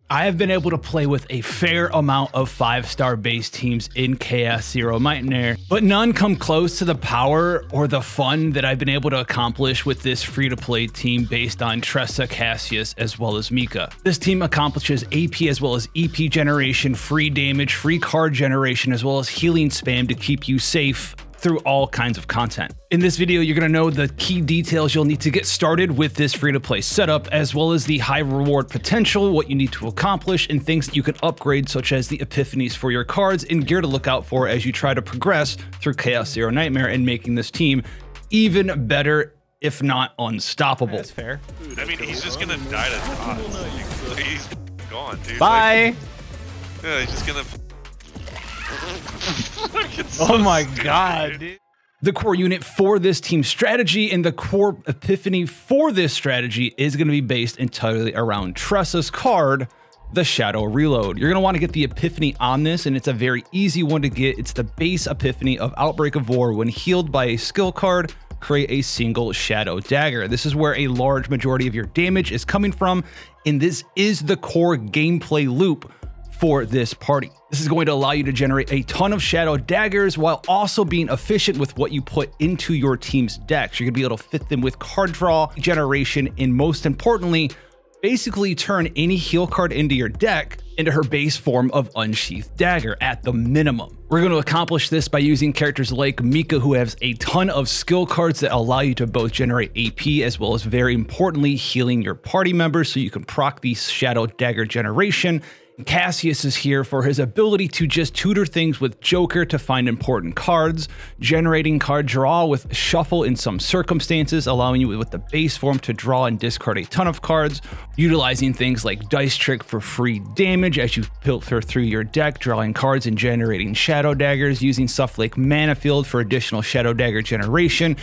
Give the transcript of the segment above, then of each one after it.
I have been able to play with a fair amount of 5-star base teams in Chaos Zero Nightmare, but none come close to the power or the fun that I've been able to accomplish with this free-to-play team based on Tressa, Cassius, as well as Mika. This team accomplishes AP as well as EP generation, free damage, free card generation, as well as healing spam to keep you safe through all kinds of content. In this video, you're going to know the key details you'll need to get started with this free-to-play setup, as well as the high reward potential, what you need to accomplish, and things that you can upgrade, such as the epiphanies for your cards and gear to look out for as you try to progress through Chaos Zero Nightmare and making this team even better, if not unstoppable. That's fair. Dude, I mean, he's just gonna die to dots. He's gone, dude. Bye. Like, yeah, he's just gonna. Oh my god, dude. The core unit for this team's strategy and the core epiphany for this strategy is going to be based entirely around Tressa's card, the Shadow Reload. You're going to want to get the epiphany on this, and it's a very easy one to get. It's the base epiphany of Outbreak of War. When healed by a skill card, create a single Shadow Dagger. This is where a large majority of your damage is coming from, and this is the core gameplay loop for this party. This is going to allow you to generate a ton of Shadow Daggers while also being efficient with what you put into your team's decks. You're gonna be able to fit them with card draw, generation, and most importantly, basically turn any heal card into your deck into her base form of Unsheathed Dagger at the minimum. We're going to accomplish this by using characters like Mika, who has a ton of skill cards that allow you to both generate AP as well as, very importantly, healing your party members so you can proc the Shadow Dagger generation. Cassius is here for his ability to just tutor things with Joker to find important cards, generating card draw with Shuffle in some circumstances, allowing you with the base form to draw and discard a ton of cards, utilizing things like Dice Trick for free damage as you filter through your deck, drawing cards and generating Shadow Daggers, using stuff like Mana Field for additional Shadow Dagger generation,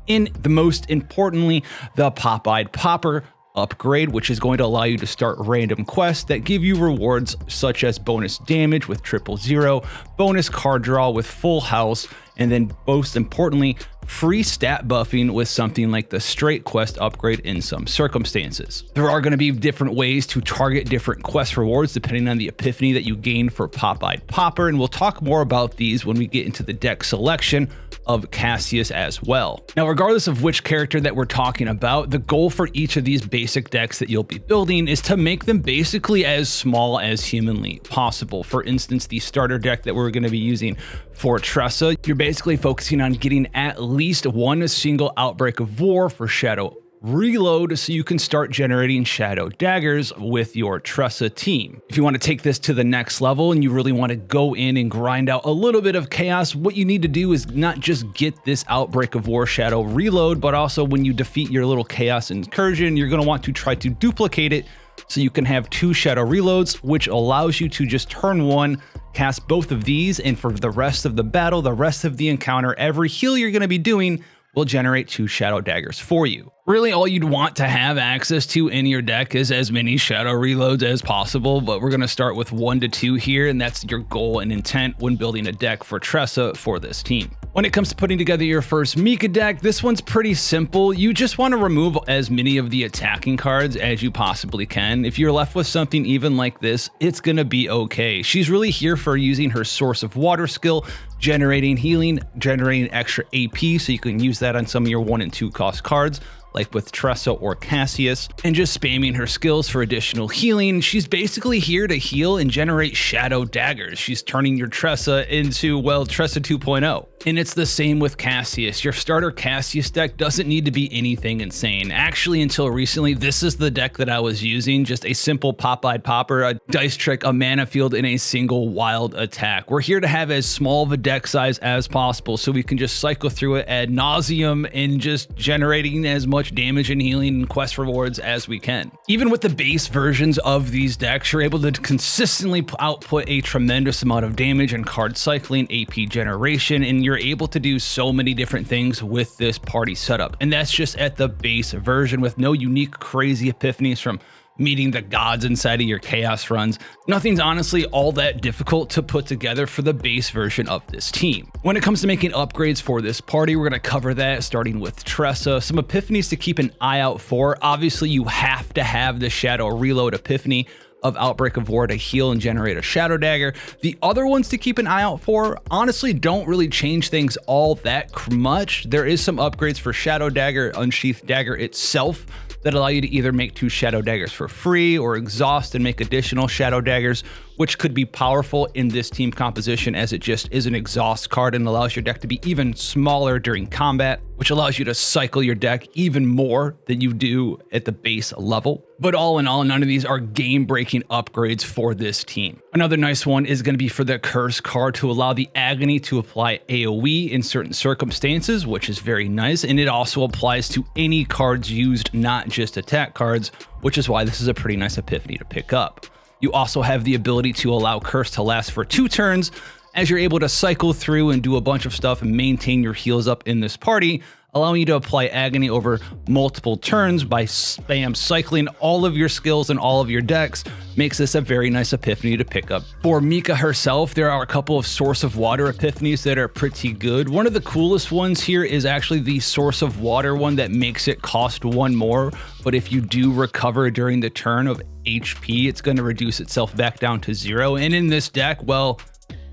and the most importantly, the Pop-Eyed Popper upgrade, which is going to allow you to start random quests that give you rewards such as bonus damage with 000, bonus card draw with full house, and then most importantly, free stat buffing with something like the straight quest upgrade in some circumstances. There are going to be different ways to target different quest rewards depending on the epiphany that you gain for Pop-Eyed Popper, and we'll talk more about these when we get into the deck selection of Cassius as well. Now, regardless of which character that we're talking about, the goal for each of these basic decks that you'll be building is to make them basically as small as humanly possible. For instance, the starter deck that we're going to be using for Tressa, you're basically focusing on getting at least one single Outbreak of War for Shadow Reload so you can start generating Shadow Daggers with your Tressa team. If you want to take this to the next level and you really want to go in and grind out a little bit of chaos, what you need to do is not just get this Outbreak of War Shadow Reload, but also when you defeat your little chaos incursion, you're going to want to try to duplicate it so you can have 2 Shadow Reloads, which allows you to just turn 1, cast both of these, and for the rest of the battle, the rest of the encounter, every heal you're going to be doing will generate 2 Shadow Daggers for you. Really, all you'd want to have access to in your deck is as many Shadow Reloads as possible, but we're going to start with 1 to 2 here, and that's your goal and intent when building a deck for Tressa for this team. When it comes to putting together your first Mika deck, this one's pretty simple. You just want to remove as many of the attacking cards as you possibly can. If you're left with something even like this, it's going to be okay. She's really here for using her Source of Water skill, generating healing, generating extra AP, so you can use that on some of your 1 and 2 cost cards, like with Tressa or Cassius, and just spamming her skills for additional healing. She's basically here to heal and generate Shadow Daggers. She's turning your Tressa into, well, Tressa 2.0. And it's the same with Cassius. Your starter Cassius deck doesn't need to be anything insane. Actually, until recently, this is the deck that I was using, just a simple Pop-Eyed Popper, a Dice Trick, a Mana Field, and a single wild attack. We're here to have as small of a deck size as possible so we can just cycle through it ad nauseum and just generating as much damage and healing and quest rewards as we can. Even with the base versions of these decks, you're able to consistently output a tremendous amount of damage and card cycling, AP generation, and you're able to do so many different things with this party setup. And that's just at the base version with no unique crazy epiphanies from meeting the gods inside of your chaos runs. Nothing's honestly all that difficult to put together for the base version of this team. When it comes to making upgrades for this party, we're going to cover that starting with Tressa. Some epiphanies to keep an eye out for. Obviously, you have to have the Shadow Reload epiphany of Outbreak of War to heal and generate a Shadow Dagger. The other ones to keep an eye out for honestly don't really change things all that much. There is some upgrades for Shadow Dagger, Unsheathed Dagger itself, that allow you to either make 2 Shadow Daggers for free or exhaust and make additional Shadow Daggers, which could be powerful in this team composition as it just is an exhaust card and allows your deck to be even smaller during combat, which allows you to cycle your deck even more than you do at the base level. But all in all, none of these are game-breaking upgrades for this team. Another nice one is going to be for the Curse card to allow the Agony to apply AoE in certain circumstances, which is very nice, and it also applies to any cards used, not just attack cards, which is why this is a pretty nice Epiphany to pick up. You also have the ability to allow Curse to last for 2 turns, as you're able to cycle through and do a bunch of stuff and maintain your heals up in this party, allowing you to apply Agony over multiple turns by spam cycling all of your skills and all of your decks. Makes this a very nice Epiphany to pick up. For Mika herself, there are a couple of Source of Water Epiphanies that are pretty good. One of the coolest ones here is actually the Source of Water one that makes it cost 1 more, but if you do recover during the turn of HP, it's going to reduce itself back down to 0. And in this deck, well,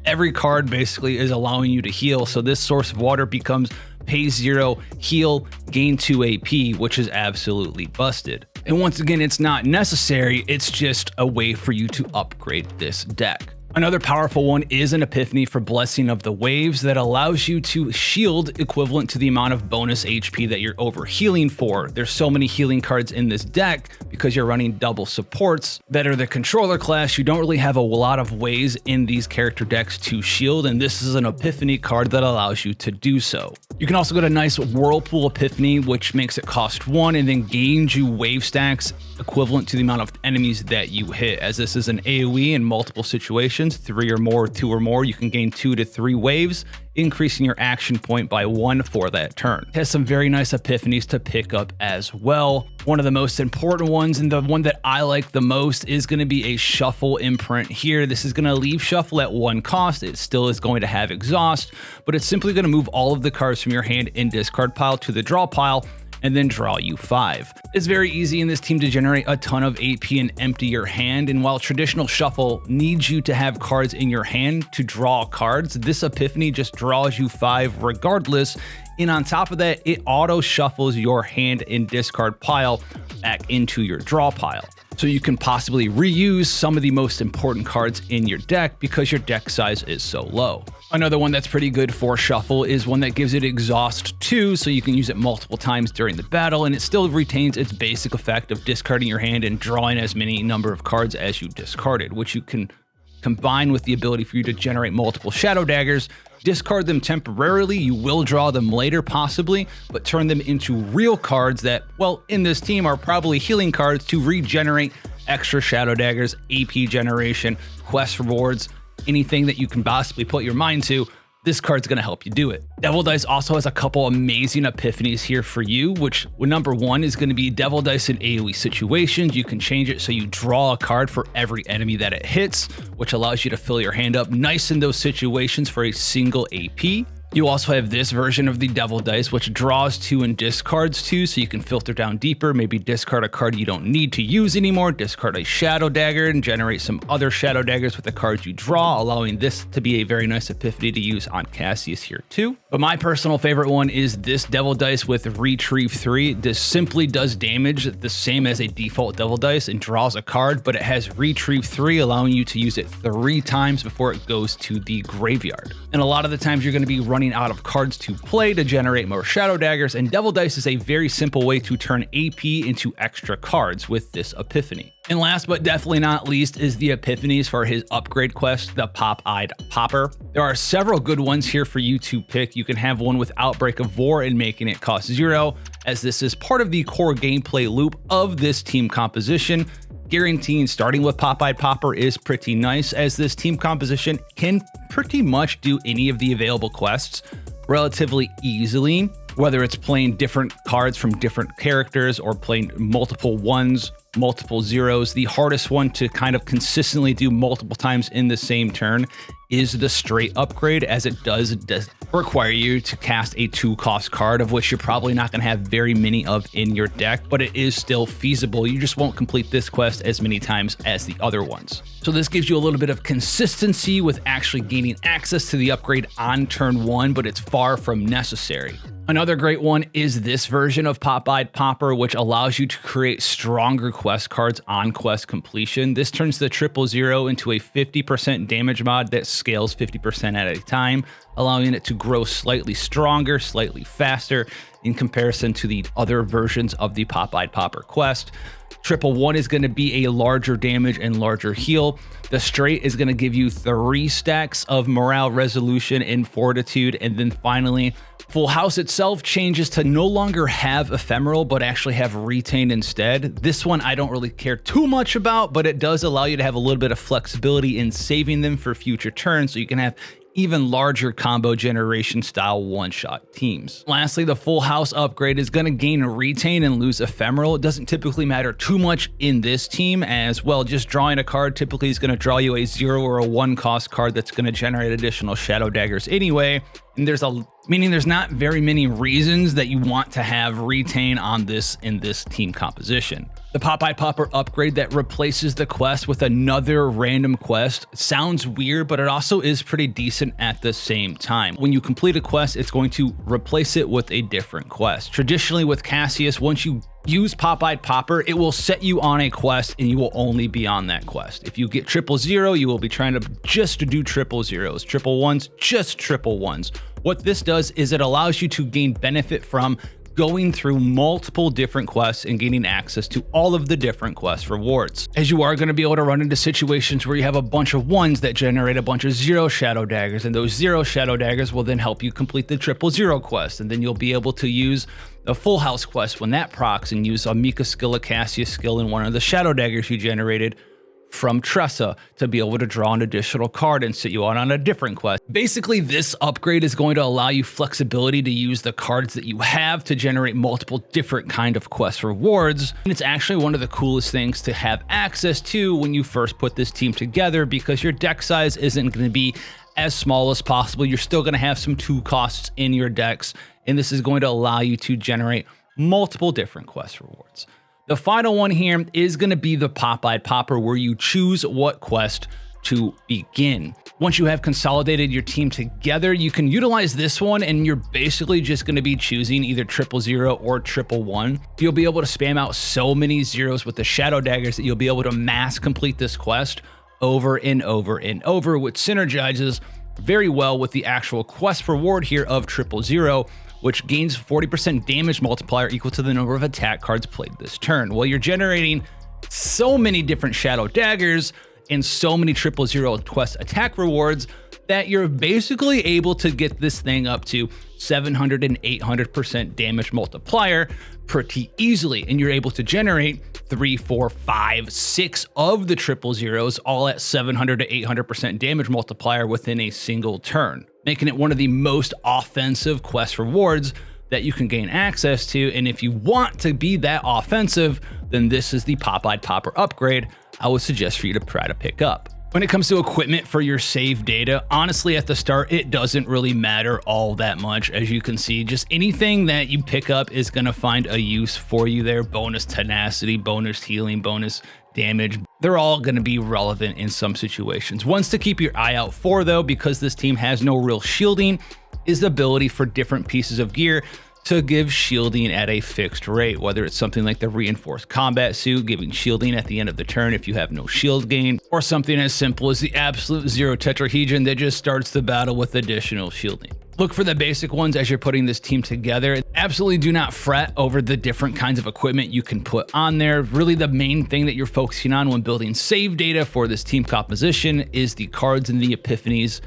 every card basically is allowing you to heal, so this Source of Water becomes pay 0, heal, gain 2 AP, which is absolutely busted. And once again, it's not necessary, it's just a way for you to upgrade this deck. Another powerful one is an Epiphany for Blessing of the Waves that allows you to shield equivalent to the amount of bonus HP that you're over healing for. There's so many healing cards in this deck because you're running double supports that are the controller class. You don't really have a lot of ways in these character decks to shield, and this is an Epiphany card that allows you to do so. You can also get a nice Whirlpool Epiphany, which makes it cost 1 and then gains you wave stacks equivalent to the amount of enemies that you hit. As this is an AoE in multiple situations, 3 or more, 2 or more, you can gain 2 to 3 waves, increasing your action point by 1 for that turn. It has some very nice Epiphanies to pick up as well. One of the most important ones, and the one that I like the most, is going to be a Shuffle imprint here. This is going to leave Shuffle at 1 cost. It still is going to have Exhaust, but it's simply going to move all of the cards from your hand in discard pile to the draw pile, and then draw you 5. It's very easy in this team to generate a ton of AP and empty your hand, and while traditional Shuffle needs you to have cards in your hand to draw cards, this Epiphany just draws you 5 regardless, and on top of that, it auto shuffles your hand and discard pile back into your draw pile. So you can possibly reuse some of the most important cards in your deck because your deck size is so low. Another one that's pretty good for Shuffle is one that gives it Exhaust 2, so you can use it multiple times during the battle, and it still retains its basic effect of discarding your hand and drawing as many number of cards as you discarded, which you can combine with the ability for you to generate multiple Shadow Daggers, discard them temporarily, you will draw them later possibly, but turn them into real cards that, well, in this team are probably healing cards to regenerate extra Shadow Daggers, AP generation, quest rewards, anything that you can possibly put your mind to. This card's going to help you do it. Devil Dice also has a couple amazing Epiphanies here for you, which number 1 is going to be Devil Dice in AoE situations. You can change it so you draw a card for every enemy that it hits, which allows you to fill your hand up nice in those situations for a single AP. You also have this version of the Devil Dice, which draws 2 and discards 2, so you can filter down deeper, maybe discard a card you don't need to use anymore, discard a Shadow Dagger, and generate some other Shadow Daggers with the cards you draw, allowing this to be a very nice Epiphany to use on Cassius here too. But my personal favorite one is this Devil Dice with Retrieve 3. This simply does damage the same as a default Devil Dice and draws a card, but it has Retrieve 3, allowing you to use it 3 times before it goes to the graveyard. And a lot of the times you're going to be running out of cards to play to generate more Shadow Daggers, and Devil Dice is a very simple way to turn AP into extra cards with this Epiphany. And last but definitely not least is the Epiphanies for his upgrade quest, the Pop-Eyed Popper. There are several good ones here for you to pick. You can have one with Outbreak of War and making it cost 0, as this is part of the core gameplay loop of this team composition. Guaranteeing starting with Pop-Eyed Popper is pretty nice, as this team composition can pretty much do any of the available quests relatively easily. whether it's playing different cards from different characters or playing multiple ones, multiple zeros. The hardest one to kind of consistently do multiple times in the same turn is the straight upgrade, as it does require you to cast a 2-cost card, of which you're probably not going to have very many of in your deck, but it is still feasible. You just won't complete this quest as many times as the other ones. So this gives you a little bit of consistency with actually gaining access to the upgrade on turn 1, but it's far from necessary. Another great one is this version of Pop-Eyed Popper, which allows you to create stronger quest cards on quest completion. This turns the 000 into a 50% damage mod that scales 50% at a time, allowing it to grow slightly stronger, slightly faster in comparison to the other versions of the Pop-Eyed Popper quest. 111 is going to be a larger damage and larger heal. The straight is going to give you 3 stacks of morale, resolution, and fortitude. And then finally, Full House itself changes to no longer have ephemeral, but actually have retain instead. This one I don't really care too much about, but it does allow you to have a little bit of flexibility in saving them for future turns, so you can have even larger combo generation style one-shot teams. Lastly, the Full House upgrade is going to gain retain and lose ephemeral. It doesn't typically matter too much in this team, as well, just drawing a card typically is going to draw you a 0 or a 1-cost card that's going to generate additional shadow daggers anyway. And there's not very many reasons that you want to have retain on this in this team composition. The Pop-Eyed Popper upgrade that replaces the quest with another random quest sounds weird, but it also is pretty decent at the same time. When you complete a quest, it's going to replace it with a different quest. Traditionally with Cassius, once you use Pop-Eyed Popper, it will set you on a quest and you will only be on that quest. If you get 000, you will be trying to just do 000s, 111s, just 111s. What this does is it allows you to gain benefit from going through multiple different quests and gaining access to all of the different quest rewards, as you are going to be able to run into situations where you have a bunch of ones that generate a bunch of 0 shadow daggers, and those 0 shadow daggers will then help you complete the 000 quest, and then you'll be able to use the Full House quest when that procs and use a Mika skill, a Cassius skill, and one of the shadow daggers you generated from Tressa to be able to draw an additional card and sit you on a different quest. Basically, this upgrade is going to allow you flexibility to use the cards that you have to generate multiple different kind of quest rewards. And it's actually one of the coolest things to have access to when you first put this team together, because your deck size isn't going to be as small as possible. You're still going to have some 2 costs in your decks, and this is going to allow you to generate multiple different quest rewards. The final one here is going to be the Pop-Eyed Popper, where you choose what quest to begin. Once you have consolidated your team together, you can utilize this one, and you're basically just going to be choosing either 000 or 111. You'll be able to spam out so many zeros with the shadow daggers that you'll be able to mass complete this quest over and over and over, which synergizes very well with the actual quest reward here of 000, which gains 40% damage multiplier equal to the number of attack cards played this turn. Well, you're generating so many different shadow daggers and so many 000 quest attack rewards that you're basically able to get this thing up to 700 and 800% damage multiplier pretty easily. And you're able to generate 3, 4, 5, 6 of the 000s, all at 700 to 800% damage multiplier within a single turn, making it one of the most offensive quest rewards that you can gain access to. And if you want to be that offensive, then this is the Pop-Eyed Popper upgrade I would suggest for you to try to pick up. When it comes to equipment for your save data, honestly, at the start, it doesn't really matter all that much. As you can see, just anything that you pick up is going to find a use for you there. Bonus tenacity, bonus healing, bonus damage. They're all going to be relevant in some situations. Ones to keep your eye out for, though, because this team has no real shielding, is the ability for different pieces of gear to give shielding at a fixed rate, whether it's something like the reinforced combat suit, giving shielding at the end of the turn if you have no shield gain, or something as simple as the absolute zero tetrahedron that just starts the battle with additional shielding. Look for the basic ones as you're putting this team together. Absolutely do not fret over the different kinds of equipment you can put on there. Really, the main thing that you're focusing on when building save data for this team composition is the cards and the epiphanies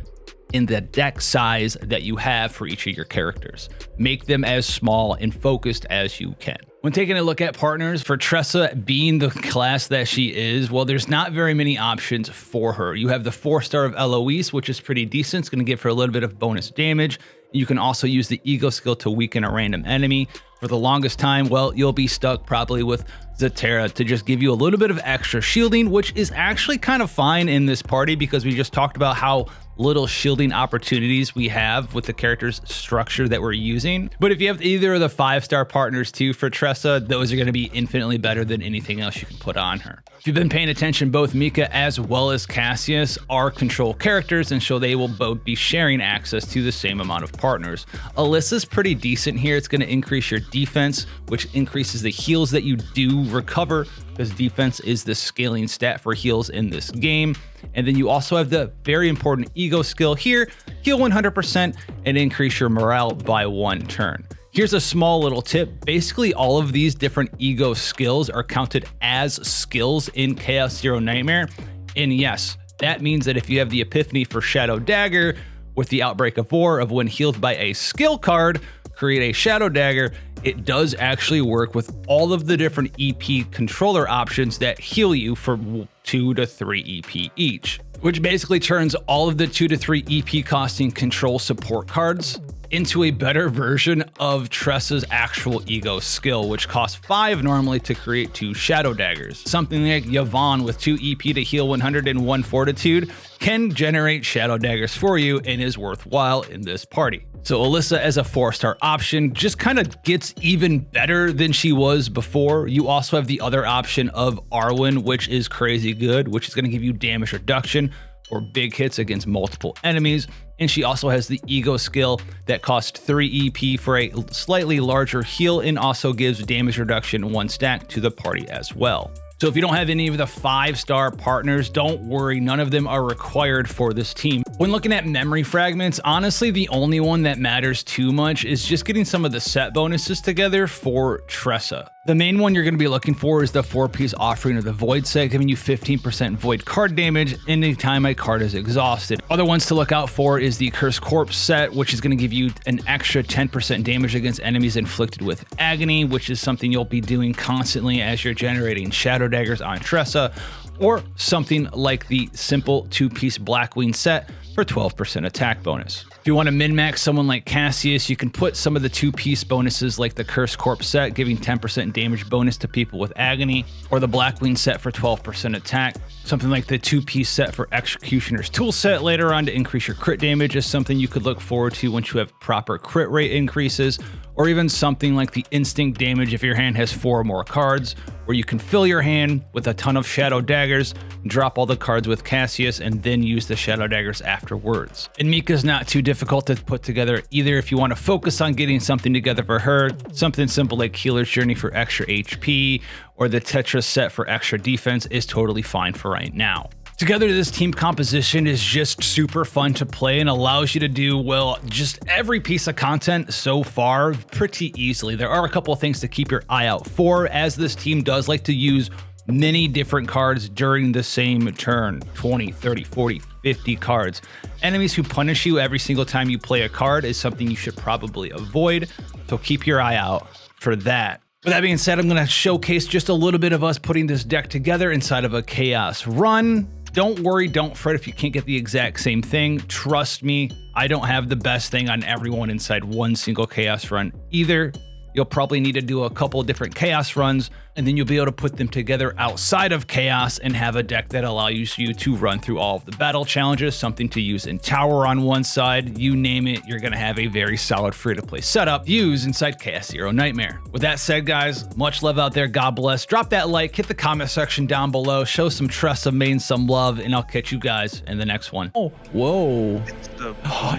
in the deck size that you have for each of your characters. Make them as small and focused as you can. When taking a look at partners, for Tressa being the class that she is, well, there's not very many options for her. You have the 4-star of Eloise, which is pretty decent. It's going to give her a little bit of bonus damage You can also use the ego skill to weaken a random enemy. For the longest time, well, you'll be stuck probably with Zatera to just give you a little bit of extra shielding, which is actually kind of fine in this party because we just talked about how little shielding opportunities we have with the character's structure that we're using. But if you have either of the 5-star partners too for Tressa, those are going to be infinitely better than anything else you can put on her. If you've been paying attention, both Mika as well as Cassius are control characters, and so they will both be sharing access to the same amount of partners. Alyssa's pretty decent here. It's going to increase your defense, which increases the heals that you do recover, because defense is the scaling stat for heals in this game. And then you also have the very important ego skill here, heal 100% and increase your morale by 1 turn. Here's a small little tip. Basically, all of these different ego skills are counted as skills in Chaos Zero Nightmare. And yes, that means that if you have the Epiphany for Shadow Dagger with the Outbreak of War of when healed by a skill card, create a Shadow Dagger, it does actually work with all of the different EP controller options that heal you for 2 to 3 EP each, which basically turns all of the 2 to 3 EP costing control support cards into a better version of Tressa's actual ego skill, which costs 5 normally to create 2 Shadow Daggers. Something like Yvonne with 2 EP to heal 100 and 1 Fortitude can generate Shadow Daggers for you and is worthwhile in this party. So Alyssa as a 4-star option just kind of gets even better than she was before. You also have the other option of Arwen, which is crazy good, which is going to give you damage reduction or big hits against multiple enemies. And she also has the ego skill that costs 3 EP for a slightly larger heal and also gives damage reduction 1 stack to the party as well. So if you don't have any of the 5-star partners, don't worry, none of them are required for this team. When looking at memory fragments, honestly, the only one that matters too much is just getting some of the set bonuses together for Tressa. The main one you're going to be looking for is the 4-piece offering of the Void set, giving you 15% Void card damage anytime a card is exhausted. Other ones to look out for is the Cursed Corpse set, which is going to give you an extra 10% damage against enemies inflicted with Agony, which is something you'll be doing constantly as you're generating Shadow Daggers on Tressa, or something like the simple 2-piece Blackwing set for 12% attack bonus. If you want to min-max someone like Cassius, you can put some of the 2-piece bonuses like the Cursed Corpse set, giving 10% damage bonus to people with Agony, or the Blackwing set for 12% attack. Something like the 2-piece set for Executioner's Tool set later on to increase your crit damage is something you could look forward to once you have proper crit rate increases, or even something like the Instinct damage if your hand has 4 or more cards, where you can fill your hand with a ton of Shadow Daggers, drop all the cards with Cassius, and then use the Shadow Daggers afterwards. And Mika's not too difficult to put together either if you want to focus on getting something together for her, something simple like Healer's Journey for extra HP, or the Tetris set for extra defense is totally fine for right now. Together, this team composition is just super fun to play and allows you to do, well, just every piece of content so far pretty easily. There are a couple of things to keep your eye out for, as this team does like to use many different cards during the same turn, 20, 30, 40, 50 cards. Enemies who punish you every single time you play a card is something you should probably avoid, so keep your eye out for that. With that being said, I'm going to showcase just a little bit of us putting this deck together inside of a Chaos run. Don't worry, don't fret if you can't get the exact same thing. Trust me, I don't have the best thing on everyone inside one single Chaos run either. You'll probably need to do a couple of different Chaos runs, and then you'll be able to put them together outside of Chaos and have a deck that allows you to run through all of the battle challenges, something to use in Tower on one side, you name it, you're gonna have a very solid free-to-play setup use inside Chaos Zero Nightmare. With that said, guys, much love out there, God bless. Drop that like, hit the comment section down below, show some Tressa main some love, and I'll catch you guys in the next one. Oh, whoa.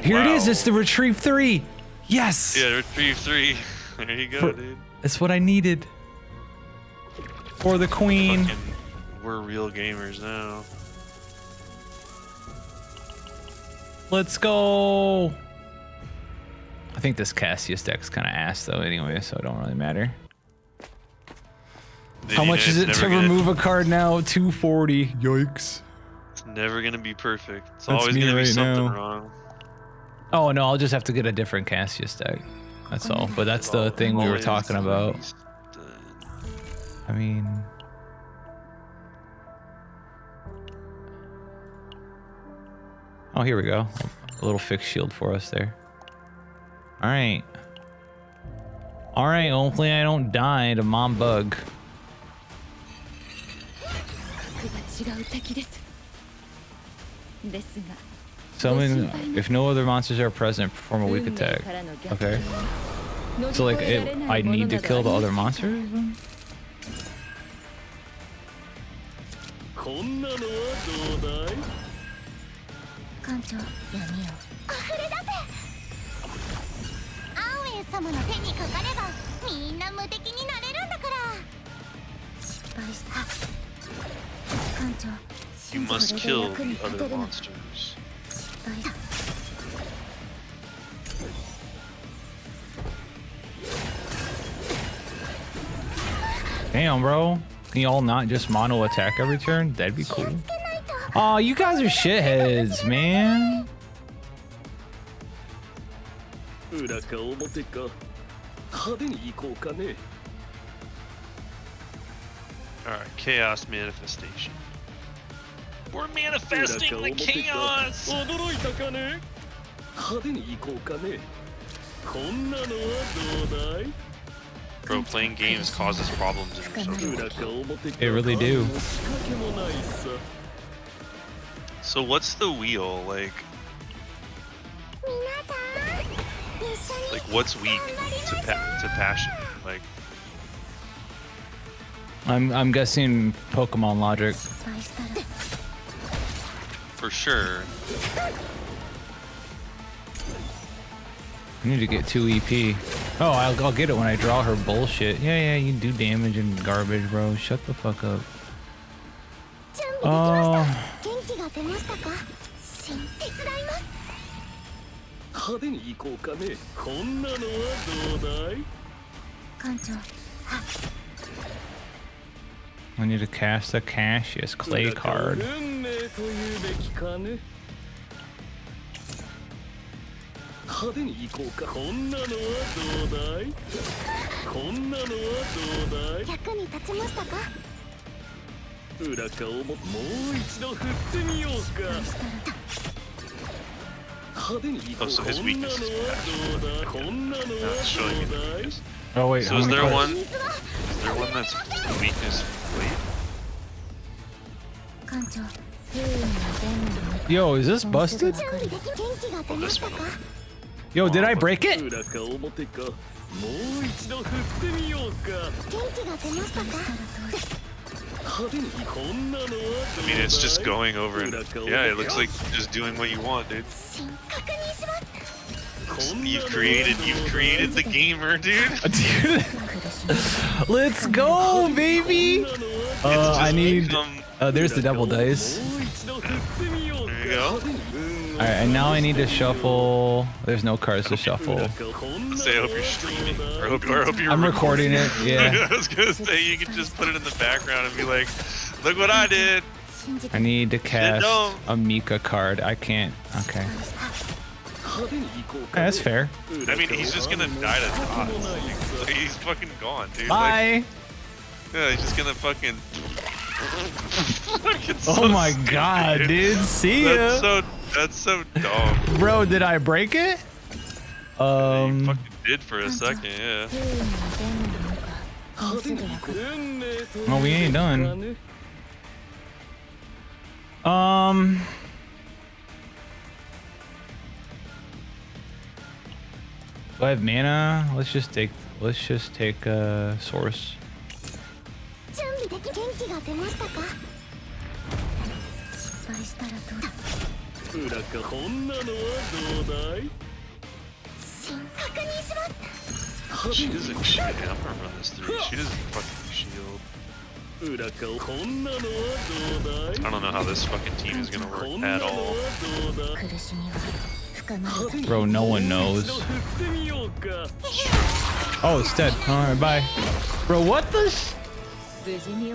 Here it is, it's the Retrieve 3. Yes. Yeah, Retrieve 3. There you go, dude. That's what I needed. For the queen. We're real gamers now. Let's go. I think this Cassius deck's kind of ass though anyway, so it don't really matter. How much is it to remove a card now? 240. Yikes. It's never going to be perfect. It's That's always going to be right something now. wrong. Oh no, I'll just have to get a different Cassius deck. That's all. But that's the thing we were talking about. I mean, oh, here we go. A little fixed shield for us there. All right. All right, hopefully I don't die to mom bug. Summon, if no other monsters are present, perform a weak attack. Okay. So like, I need to kill the other monsters? You must kill the other monsters. Damn, bro. Can y'all not just mono attack every turn? That'd be cool. Oh, you guys are shitheads, man. Alright, chaos manifestation. We're manifesting the chaos! Bro, playing games causes problems in your social life. It really do. So what's the wheel, like what's weak to passion? Like, I'm guessing Pokemon logic. for sure. I need to get 2 EP. Oh, I'll get it when I draw her bullshit. Yeah, you do damage and garbage, bro. Shut the fuck up. Oh. I need to cast a Cassius clay card. Oh, so his weakness is passion. Not showing me the weakness. Oh wait, So is there one that's weakness blade? Yo, is this busted? Oh, this one. Yo, did I break it? I mean, it's just going over and yeah, it looks like just doing what you want, dude. You've created the gamer, dude. Let's go, baby. I need. There's the double dice. There you go. All right, and now I need to shuffle. There's no cards to shuffle. Let's say I hope you're streaming, or I hope you're. I'm recording it. Yeah. I was gonna say you could just put it in the background and be like, "Look what I did." I need to cast a Mika card. I can't. Okay. That's fair. I mean, he's just gonna die to dots. He's fucking gone, dude. Bye. Like, yeah, he's just gonna fucking. Oh my god, dude. See ya. That's so dumb. Bro, did I break it? You fucking did for a second, yeah. Well, we ain't done. Do I have mana? Let's just take source. She doesn't shoot. I'm gonna run this through. She doesn't fucking shield. I don't know how this fucking team is gonna work at all. Bro, no one knows. Oh, it's dead. Alright, bye. Bro, what the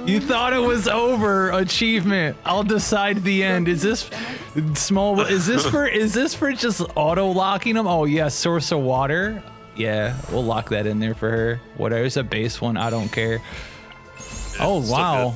You thought it was over. Achievement. I'll decide the end. Is this small? Is this for just auto locking them? Oh yeah, source of water. Yeah, we'll lock that in there for her. Whatever's a base one, I don't care. Oh wow.